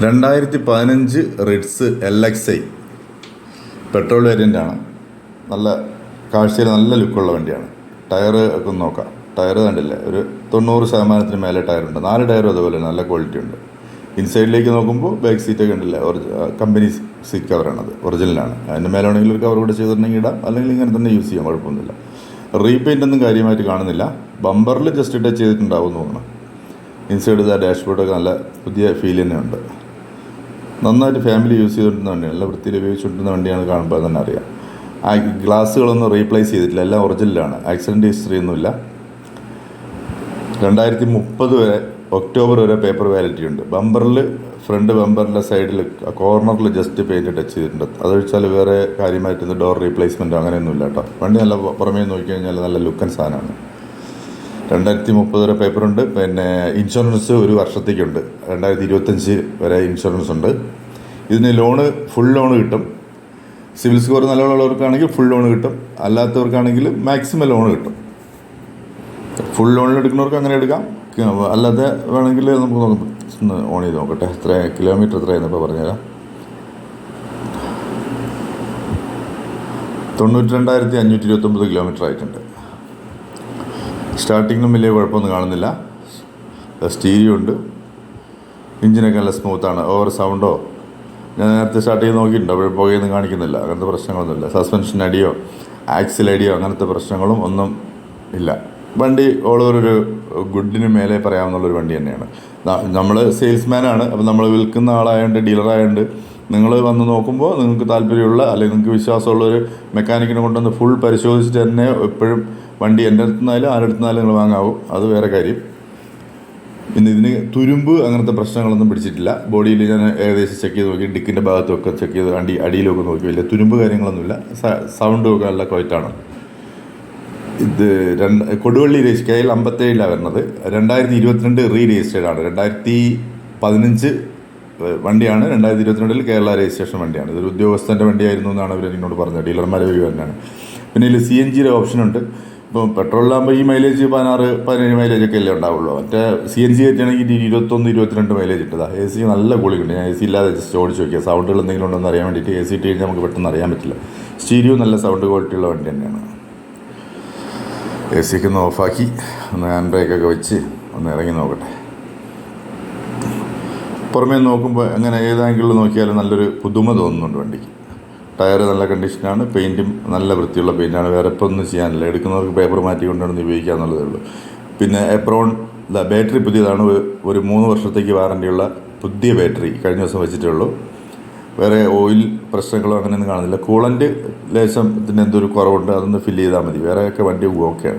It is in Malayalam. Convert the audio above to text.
2015 റിഡ്സ് LXi പെട്രോൾ വേരിയൻ്റാണ്. നല്ല കാഴ്ചയിൽ നല്ല ലുക്കുള്ള വണ്ടിയാണ്. ടയർ ഒക്കെ ഒന്ന് നോക്കാം. ടയർ കണ്ടില്ലേ, ഒരു 90% മേലെ ടയറുണ്ട്. 4 ടയറും അതുപോലെ നല്ല ക്വാളിറ്റി ഉണ്ട്. ഇൻസൈഡിലേക്ക് നോക്കുമ്പോൾ ബാക്ക് സീറ്റൊക്കെ കണ്ടില്ല, കമ്പനി സീറ്റ് കവറാണത്, ഒറിജിനലാണ്. അതിൻ്റെ മേലാണെങ്കിൽ ഒരു കവർ കൂടെ ചെയ്തിട്ടുണ്ടെങ്കിൽ ഇടാം, അല്ലെങ്കിൽ ഇങ്ങനെ തന്നെ യൂസ് ചെയ്യാം, കുഴപ്പമൊന്നുമില്ല. റീപെയിൻ്റ് ഒന്നും കാര്യമായിട്ട് കാണുന്നില്ല. ബമ്പറിൽ ജസ്റ്റ് ടച്ച് ചെയ്തിട്ടുണ്ടാവും എന്ന് തോന്നുന്നു. ഇൻസൈഡ് ഡാഷ്ബോർഡൊക്കെ നല്ല പുതിയ ഫീൽ തന്നെയുണ്ട്. നന്നായിട്ട് ഫാമിലി യൂസ് ചെയ്തുകൊണ്ടിരുന്ന വണ്ടിയാണ്, നല്ല വൃത്തിയിൽ ഉപയോഗിച്ചുകൊണ്ടിരുന്ന വണ്ടിയാണ്. കാണുമ്പോൾ തന്നെ അറിയാം. ആ ഗ്ലാസ്സുകളൊന്നും റീപ്ലേസ് ചെയ്തിട്ടില്ല, എല്ലാം ഒറിജിനലാണ്. ആക്സിഡൻറ്റ് ഹിസ്റ്ററി ഒന്നുമില്ല. 2030 വരെ, ഒക്ടോബർ വരെ പേപ്പർ വാലിറ്റി ഉണ്ട്. ബമ്പറിൽ, ഫ്രണ്ട് ബമ്പറിൻ്റെ സൈഡിൽ കോർണറിൽ ജസ്റ്റ് പെയിൻറ്റ് ടച്ച് ചെയ്തിട്ടുണ്ട്. അതൊഴിച്ചാൽ വേറെ കാര്യമായിട്ട് ഡോർ റീപ്ലേസ്മെൻറ്റോ അങ്ങനെയൊന്നുമില്ല കേട്ടോ. വണ്ടി നല്ല പുറമേ നോക്കി കഴിഞ്ഞാൽ നല്ല ലുക്കൻ സാധനമാണ്. 2030 വരെ പേപ്പറുണ്ട്. പിന്നെ ഇൻഷുറൻസ് 1 വർഷത്തേക്കുണ്ട്. 2025 വരെ ഇൻഷുറൻസ് ഉണ്ട്. ഇതിന് ലോണ്, ഫുൾ ലോണ് കിട്ടും. സിവിൽ സ്കോർ നല്ലവണ്ണമുള്ളവർക്കാണെങ്കിൽ ഫുൾ ലോൺ കിട്ടും. അല്ലാത്തവർക്കാണെങ്കിൽ മാക്സിമം ലോൺ കിട്ടും. ഫുൾ ലോണിൽ എടുക്കുന്നവർക്ക് അങ്ങനെ എടുക്കാം. അല്ലാതെ വേണമെങ്കിൽ നമുക്ക് ഒന്ന് ഓൺ ചെയ്ത് നോക്കട്ടെ. എത്ര കിലോമീറ്റർ എത്രയാണെന്ന് ഇപ്പോൾ പറഞ്ഞുതരാം. 92,529 കിലോമീറ്റർ ആയിട്ടുണ്ട്. സ്റ്റാർട്ടിങ്ങിനും വലിയ കുഴപ്പമൊന്നും കാണുന്നില്ല. സ്റ്റീരിയോ ഉണ്ട്. എഞ്ചിനൊക്കെ നല്ല സ്മൂത്താണ്. ഓവർ സൗണ്ടോ, ഞാൻ നേരത്തെ സ്റ്റാർട്ട് ചെയ്ത് നോക്കിയിട്ടുണ്ട്, അപ്പോൾ പുകയൊന്നും കാണിക്കുന്നില്ല. അങ്ങനത്തെ പ്രശ്നങ്ങളൊന്നുമില്ല. സസ്പെൻഷൻ അടിയോ ആക്സിൽ അടിയോ അങ്ങനത്തെ പ്രശ്നങ്ങളും ഒന്നും ഇല്ല. വണ്ടി ഓൾ ഓവർ ഒരു ഗുഡിന് മേലെ പറയാവുന്നുള്ളൊരു വണ്ടി തന്നെയാണ്. നമ്മൾ സെയിൽസ്മാനാണ്, അപ്പോൾ നമ്മൾ വിൽക്കുന്ന ആളായതുകൊണ്ട്, ഡീലറായതുകൊണ്ട് നിങ്ങൾ വന്ന് നോക്കുമ്പോൾ നിങ്ങൾക്ക് താല്പര്യമുള്ള, അല്ലെങ്കിൽ നിങ്ങൾക്ക് വിശ്വാസമുള്ളൊരു മെക്കാനിക്കിനെ കൊണ്ടുവന്ന് ഫുൾ പരിശോധിച്ചിട്ട് തന്നെ എപ്പോഴും വണ്ടി എൻ്റെ അടുത്തുനിന്നാലും ആരുടെ അടുത്തുനിന്നാലും നിങ്ങൾ വാങ്ങാവും. അത് വേറെ കാര്യം. പിന്നെ ഇതിന് തുരുമ്പ് അങ്ങനത്തെ പ്രശ്നങ്ങളൊന്നും പിടിച്ചിട്ടില്ല. ബോഡിയിൽ ഞാൻ ഏകദേശം ചെക്ക് ചെയ്ത് നോക്കി, ഡിക്കിൻ്റെ ഭാഗത്തൊക്കെ ചെക്ക് ചെയ്ത് അടിയിലൊക്കെ നോക്കി, വലിയ തുരുമ്പ് കാര്യങ്ങളൊന്നുമില്ല. സൗണ്ടും ഒക്കെ നല്ല ക്വയറ്റാണ്. ഇത് കൊടുവള്ളി KL 57 വരുന്നത്. 2022 രജിസ്റ്റേർഡ് ആണ്. 2015 വണ്ടിയാണ്. 2022 കേരള രജിസ്ട്രേഷൻ വണ്ടിയാണ്. ഇതൊരു ഉദ്യോഗസ്ഥൻ്റെ വണ്ടിയായിരുന്നു എന്നാണ് അവർ എന്നോട് പറഞ്ഞത്. ഡീലർമാരെ വഴി തന്നെയാണ്. പിന്നെ ഇതിൽ CNG ഓപ്ഷനുണ്ട്. ഇപ്പോൾ പെട്രോളിലാകുമ്പോൾ ഈ മൈലേജ് 16-17 മൈലേജൊക്കെ അല്ലേ ഉണ്ടാവുള്ളൂ. മറ്റേ CNG ആയിട്ടാണെങ്കിൽ 21-22 മൈലേജ് ഇട്ടതാ. AC നല്ല കൂളിംഗ് ഉണ്ട്. ഞാൻ AC ഇല്ലാതെ ജസ്റ്റ് ഓടിച്ച് നോക്കിയാൽ സൗണ്ടുകൾ എന്തെങ്കിലും ഉണ്ടോ എന്ന് അറിയാൻ വേണ്ടിയിട്ട്. AC ഇട്ട് കഴിഞ്ഞാൽ നമുക്ക് പെട്ടെന്ന് അറിയാൻ പറ്റില്ല. സ്റ്റീരിയോ നല്ല സൗണ്ട് ക്വാളിറ്റി ഉള്ള വണ്ടി തന്നെയാണ്. AC ഒക്കെ ഒന്ന് ഓഫാക്കി ഒന്ന് ഹാൻഡ് ബ്രേക്കൊക്കെ വെച്ച് ഒന്ന് ഇറങ്ങി നോക്കട്ടെ. പുറമേ നോക്കുമ്പോൾ അങ്ങനെ ഏത് ആംഗിളിൽ നോക്കിയാലും നല്ലൊരു പുതുമ തോന്നുന്നുണ്ട് വണ്ടിക്ക്. ടയർ നല്ല കണ്ടീഷനാണ്. പെയിൻറ്റും നല്ല വൃത്തിയുള്ള പെയിൻറ്റാണ്. വേറെ ഇപ്പോൾ ഒന്നും ചെയ്യാനില്ല. എടുക്കുന്നവർക്ക് പേപ്പർ മാറ്റി കൊണ്ടുവന്ന് ഉപയോഗിക്കുക എന്നുള്ളതേ ഉള്ളൂ. പിന്നെ എപ്രോൺ ബാറ്ററി പുതിയതാണ്. ഒരു 3 വർഷത്തേക്ക് വാറണ്ടിയുള്ള പുതിയ ബാറ്ററി കഴിഞ്ഞ ദിവസം വെച്ചിട്ടേ ഉള്ളൂ. വേറെ ഓയിൽ പ്രശ്നങ്ങളോ അങ്ങനെയൊന്നും കാണുന്നില്ല. കൂളൻ്റ് ലേശം ഇതിന് എന്തൊരു കുറവുണ്ട്, അതൊന്ന് ഫില്ല് ചെയ്താൽ മതി. വേറെയൊക്കെ വണ്ടി ഓക്കെയാണ്.